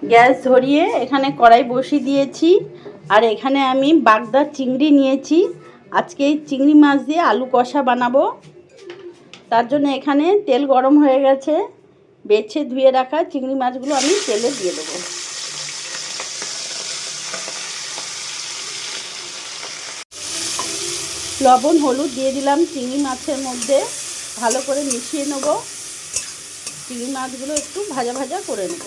Gas ধরিয়ে এখানে কড়াই বসিয়ে দিয়েছি। আর এখানে আমি বাগদা চিংড়ি নিয়েছি। আজকে এই চিংড়ি মাছ দিয়ে আলু কষা বানাবো। তার জন্য এখানে তেল গরম হয়ে গেছে। বেছে ধুয়ে রাখা চিংড়ি মাছগুলো আমি তেলে দিয়ে দেবো। লবণ হলুদ দিয়ে দিলাম চিংড়ি মাছের মধ্যে, ভালো করে মিশিয়ে নেব। চিংড়ি মাছগুলো একটু ভাজা ভাজা করে নেব।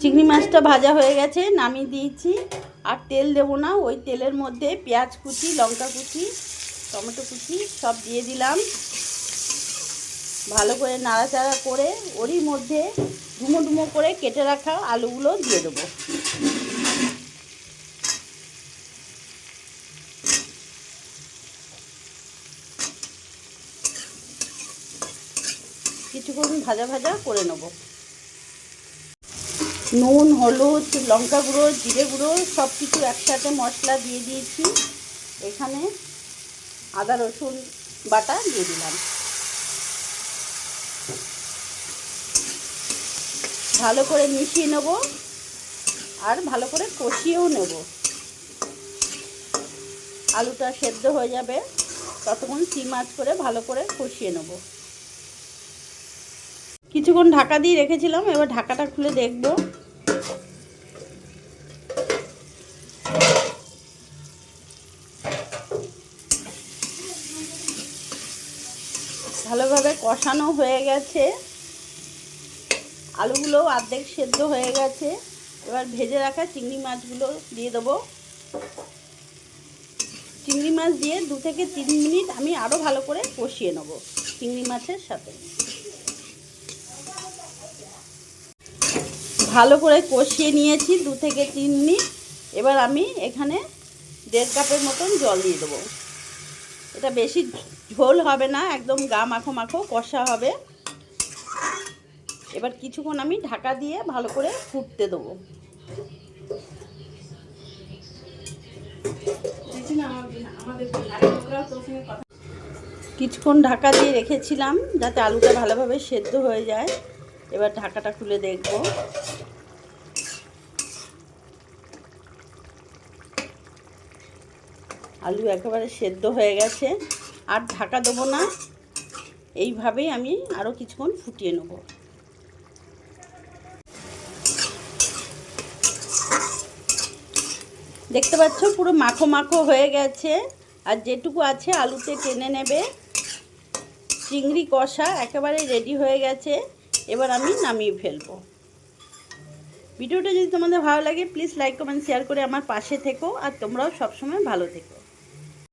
চিংড়ি মাছটা ভাজা হয়ে গেছে, নামিয়ে দিয়েছি। আর তেল দেবো না, ওই তেলের মধ্যে পেঁয়াজ কুচি, লঙ্কা কুচি, টমেটো কুচি সব দিয়ে দিলাম। ভালো করে নাড়াচাড়া করে ওরই মধ্যে ডুমো ডুমো করে কেটে রাখা আলুগুলো দিয়ে দেবো। কিছুক্ষণ ভাজা ভাজা করে নেব। নুন, হলুদ, লঙ্কা গুঁড়ো, জিরে গুঁড়ো সব কিছু একসাথে মশলা দিয়ে দিয়েছি। এখানে আদা রসুন বাটা দিয়ে দিলাম। ভালো করে মিশিয়ে নেব আর ভালো করে কষিয়েও নেব। আলুটা সেদ্ধ হয়ে যাবে ততক্ষণ সিম আঁচ করে ভালো করে কষিয়ে নেব। কিছুক্ষণ ঢাকা দিয়ে রেখেছিলাম, এবার ঢাকাটা খুলে দেখব। ভালোভাবে কষানো হয়ে গেছে, আলুগুলো অর্ধেক সেদ্ধ হয়ে গেছে। এবার ভেজে রাখা চিংড়ি মাছগুলো দিয়ে দেবো। চিংড়ি মাছ দিয়ে 2 থেকে 3 মিনিট আমি আরও ভালো করে কষিয়ে নেব চিংড়ি মাছের সাথে। ভালো করে কষিয়ে নিয়েছি 2 থেকে 3 মিনিট। এবার আমি এখানে 1.5 কাপের মতন জল দিয়ে দেবো। এটা বেশি ঝোল হবে না, একদম গা মাখো মাখো কষা হবে। এবার কিছুক্ষণ আমি ঢাকা দিয়ে ভালো করে ফুটতে দেবো। কিছুক্ষণ ঢাকা দিয়ে রেখেছিলাম যাতে আলুটা ভালোভাবে সেদ্ধ হয়ে যায়। এবার ঢাকাটা খুলে দেখব। আলু একেবারে সেদ্ধ হয়ে গেছে, আর ঢাকা দেবো না। এইভাবেই আমি আরও কিছুক্ষণ ফুটিয়ে নেব। দেখতে পাচ্ছ পুরো মাখো মাখো হয়ে গেছে, আর যেটুকু আছে আলুতে টেনে নেবে। চিংড়ি কষা একেবারে রেডি হয়ে গেছে। এবার আমি নামিয়ে ফেলবো। ভিডিওটা যদি তোমাদের ভালো লাগে প্লিজ লাইক কমেন্ট শেয়ার করে আমার পাশে থেকো, আর তোমরাও সবসময় ভালো থেকো।